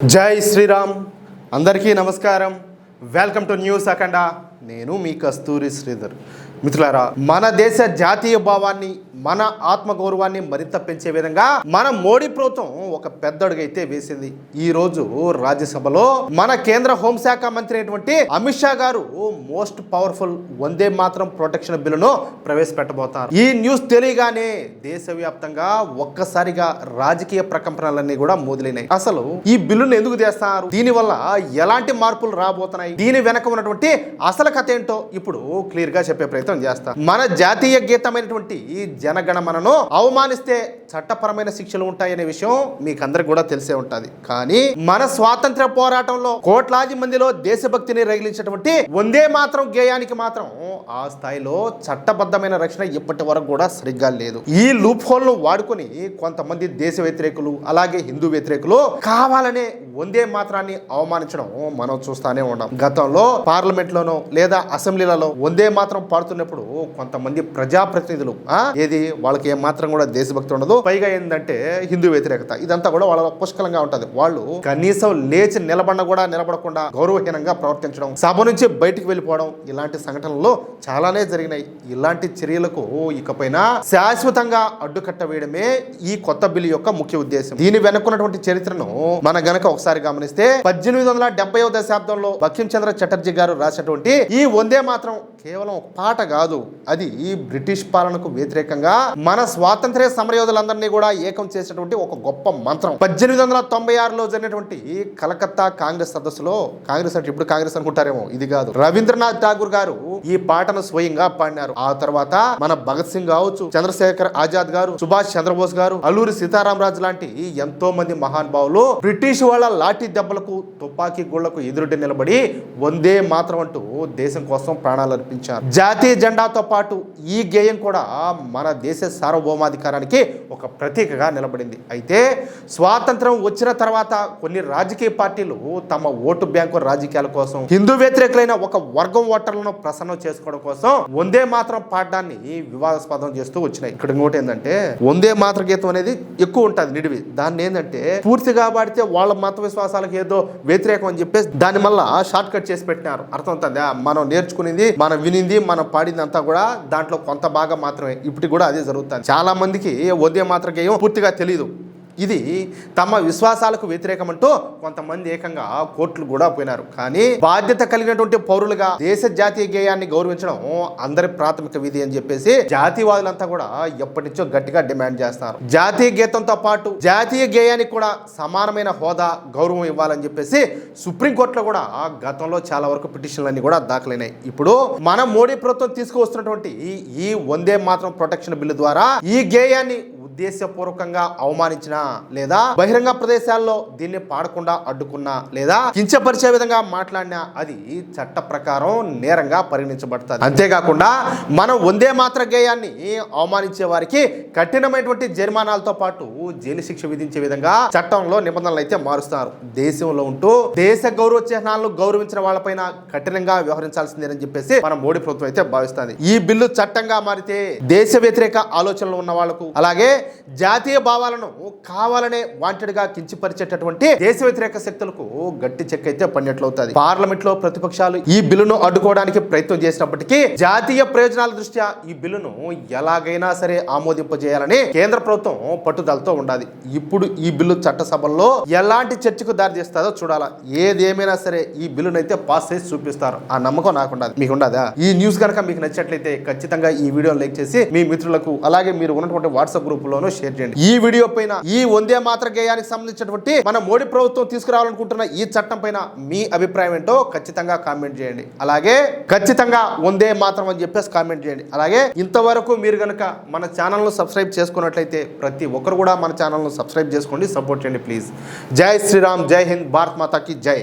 జై శ్రీరామ్. అందరికీ నమస్కారం. వెల్కమ్ టు న్యూస్ అఖండ. నేను మీ కస్తూరి శ్రీధర్. మిత్రులారా, మన దేశ జాతీయ భావాన్ని, మన ఆత్మగౌరవాన్ని మరింత పెంచే విధంగా మన మోడీ ప్రభుత్వం ఒక పెద్ద అడుగైతే వేసింది. ఈ రోజు రాజ్యసభలో మన కేంద్ర హోంశాఖ మంత్రి అయినటువంటి అమిత్ షా గారు మోస్ట్ పవర్ఫుల్ వందే మాత్రం ప్రొటెక్షన్ బిల్లును ప్రవేశపెట్టబోతారు. ఈ న్యూస్ తెలియగానే దేశవ్యాప్తంగా ఒక్కసారిగా రాజకీయ ప్రకంపనలన్నీ కూడా మొదలైనాయి. అసలు ఈ బిల్లును ఎందుకు తెస్తారు, దీనివల్ల ఎలాంటి మార్పులు రాబోతున్నాయి, దీని వెనక ఉన్నటువంటి అసలు కథ ఏంటో ఇప్పుడు క్లియర్ గా చెప్పే ప్రయత్నం చేస్తా. మన జాతీయ గీతమైనటువంటి జనగణమనను అవమానిస్తే చట్టపరమైన శిక్షలు ఉంటాయనే విషయం మీకు అందరికి కూడా తెలిసే ఉంటది. కానీ మన స్వాతంత్ర పోరాటంలో కోట్లాది మందిలో దేశభక్తిని రగిలించినటువంటి వందే మాత్రం గేయానికి మాత్రం ఆ స్థాయిలో చట్టబద్ధమైన రక్షణ ఇప్పటి వరకు కూడా సరిగ్గా లేదు. ఈ లూప్ హోల్ ను వాడుకొని కొంతమంది దేశ వ్యతిరేకులు, అలాగే హిందూ వ్యతిరేకులు కావాలనే వందే మాత్రాన్ని అవమానించడం మనం చూస్తానే ఉన్నాం. గతంలో పార్లమెంట్ లోనో లేదా అసెంబ్లీలలో వందే మాత్రం పాడుతున్నప్పుడు కొంతమంది ప్రజాప్రతినిధులు ఏది వాళ్ళకి ఏం మాత్రం కూడా దేశభక్తి ఉండదు, పైగా ఏంటంటే హిందూ వ్యతిరేకత, ఇదంతా కూడా వాళ్ళ పుష్కలంగా ఉంటది. వాళ్ళు కనీసం లేచి కూడా నిలబడకుండా గౌరవహీనంగా ప్రవర్తించడం, సభ నుంచి బయటికి వెళ్ళిపోవడం, ఇలాంటి సంఘటనలు చాలానే జరిగినాయి. ఇలాంటి చర్యలకు ఇకపైన శాశ్వతంగా అడ్డుకట్ట వేయడమే ఈ కొత్త బిల్లు యొక్క ముఖ్య ఉద్దేశం. దీని వెనుకున్నటువంటి చరిత్రను మన గనక ఒకసారి గమనిస్తే 1870వ దశాబ్దంలో బంకిం చంద్ర చటర్జీ గారు రాసినటువంటి ఈ వందే మాత్రం కేవలం ఒక పాట కాదు, అది ఈ బ్రిటిష్ పాలనకు వ్యతిరేకంగా మన స్వాతంత్ర్య సమరయోధులందరినీ కూడా ఏకం చేసినటువంటి ఒక గొప్ప మంత్రం. 1896లో జరిగినటువంటి కలకత్తా కాంగ్రెస్ సదస్సులో, కాంగ్రెస్ అంటే ఇప్పుడు కాంగ్రెస్ అనుకుంటారేమో, ఇది కాదు, రవీంద్రనాథ్ ఠాగూర్ గారు ఈ పాటను స్వయంగా పాడినారు. ఆ తర్వాత మన భగత్ సింగ్ కావచ్చు, చంద్రశేఖర్ ఆజాద్ గారు, సుభాష్ చంద్రబోస్ గారు, అల్లూరి సీతారామరాజు లాంటి ఎంతో మంది మహానుభావులు బ్రిటిష్ వాళ్ళ లాఠీ దెబ్బలకు, తుపాకీ గుళ్లకు ఎదురుటి నిలబడి వందే మాత్రం అంటూ దేశం కోసం ప్రాణాలు అర్పించారు. జాతీయ జెండాతో పాటు ఈ గేయం కూడా మన దేశ సార్వభౌమాధికారానికి ఒక ప్రతీకగా నిలబడింది. అయితే స్వాతంత్రం వచ్చిన తర్వాత కొన్ని రాజకీయ పార్టీలు తమ ఓటు బ్యాంకు రాజకీయాల కోసం హిందూ వ్యతిరేకులైన ఒక వర్గం ఓటర్లను ప్రసన్నం చేసుకోవడం కోసం వందే మాత్రం పాఠాన్ని వివాదాస్పదం చేస్తూ వచ్చినాయి. ఇక్కడ ఇంకోటి ఏంటంటే, వందే మాత్ర గీతం అనేది ఎక్కువ ఉంటుంది నిడివి. దాన్ని ఏంటంటే పూర్తిగా పాడితే వాళ్ళ మత విశ్వాసాలకు ఏదో వ్యతిరేకం అని చెప్పేసి దాని వల్ల షార్ట్ కట్ చేసి పెట్టినారు. అర్థం అవుతుందా? మనం నేర్చుకునేది, మనం వినింది, మనం పాడింది అంతా కూడా దాంట్లో కొంత భాగం మాత్రమే. ఇప్పటికి కూడా అదే జరుగుతుంది. చాలా మందికి వందే మాత్ర గేయం పూర్తిగా తెలియదు. ఇది తమ విశ్వాసాలకు వ్యతిరేకం అంటూ కొంతమంది ఏకంగా కోర్టులు కూడా పోయినారు. కానీ బాధ్యత కలిగినటువంటి పౌరులుగా దేశ జాతీయ గేయాన్ని గౌరవించడం అందరి ప్రాథమిక విధి అని చెప్పేసి జాతీయవాదులంతా కూడా ఎప్పటి నుంచో గట్టిగా డిమాండ్ చేస్తారు. జాతీయ గీతంతో పాటు జాతీయ గేయానికి కూడా సమానమైన హోదా, గౌరవం ఇవ్వాలని చెప్పేసి సుప్రీంకోర్టులో కూడా గతంలో చాలా వరకు పిటిషన్లన్నీ కూడా దాఖలైనాయి. ఇప్పుడు మన మోడీ ప్రభుత్వం తీసుకువస్తున్నటువంటి ఈ వందే మాత్రం ప్రొటెక్షన్ బిల్లు ద్వారా ఈ గేయాన్ని ఉద్దేశపూర్వకంగా అవమానించినా, లేదా బహిరంగ ప్రదేశాల్లో దీన్ని పాడకుండా అడ్డుకున్నా, లేదా కించపరిచే విధంగా మాట్లాడినా అది చట్ట ప్రకారం నేరంగా పరిగణించబడుతుంది. అంతేకాకుండా మనం వందే మాత్ర గేయాన్ని అవమానించే వారికి కఠినమైనటువంటి జరిమానాలతో పాటు జైలు శిక్ష విధించే విధంగా చట్టంలో నిబంధనలు అయితే మారుస్తారు. దేశంలో ఉంటూ దేశ గౌరవ చిహ్నాలను గౌరవించిన వాళ్ళపైన కఠినంగా వ్యవహరించాల్సిందేనని చెప్పేసి మన మోడీ ప్రభుత్వం అయితే భావిస్తుంది. ఈ బిల్లు చట్టంగా మారితే దేశ వ్యతిరేక ఆలోచనలు ఉన్న వాళ్లకు, అలాగే జాతీయ భావాలను కావాలనే వాంటెడ్ గా కించిపరిచేటటువంటి దేశ వ్యతిరేక శక్తులకు గట్టి చెక్ అయితే పడినట్లవుతుంది. పార్లమెంట్ లో ప్రతిపక్షాలు ఈ బిల్లును అడ్డుకోవడానికి ప్రయత్నం చేసినప్పటికీ జాతీయ ప్రయోజనాల దృష్ట్యా ఈ బిల్లును ఎలాగైనా సరే ఆమోదింపజేయాలని కేంద్ర ప్రభుత్వం పట్టుదలతో ఉండాలి. ఇప్పుడు ఈ బిల్లు చట్టసభల్లో ఎలాంటి చర్చకు దారి తీస్తుందో చూడాలా. ఏదేమైనా సరే ఈ బిల్లును అయితే పాస్ చేసి చూపిస్తారు. ఆ నమ్మకం నాకు ఉండాలి. మీకు ఉండదా? ఈ న్యూస్ కనుక మీకు నచ్చినట్లయితే ఖచ్చితంగా ఈ వీడియోని లైక్ చేసి మీ మిత్రులకు, అలాగే మీరు ఉన్నటువంటి వాట్సాప్ గ్రూప్ లోనూ షేర్ చేయండి. ఈ వీడియో పైన, ఈ వందే మాత్ర గేయానికి సంబంధించినటువంటి మన మోడీ ప్రభుత్వం తీసుకురావాలనుకుంటున్న ఈ చట్టం పైన మీ అభిప్రాయం ఏంటో ఖచ్చితంగా కామెంట్ చేయండి. అలాగే ఖచ్చితంగా వందే మాత్రం అని చెప్పేసి కామెంట్ చేయండి. అలాగే ఇంతవరకు మీరు గనక మన ఛానల్ ను సబ్స్క్రైబ్ చేసుకున్నట్లయితే ప్రతి ఒక్కరు కూడా మన ఛానల్ ను సబ్స్క్రైబ్ చేసుకోండి, సపోర్ట్ చేయండి ప్లీజ్. జై శ్రీరామ్, జై హింద్, భారత్ మాతాకి జై.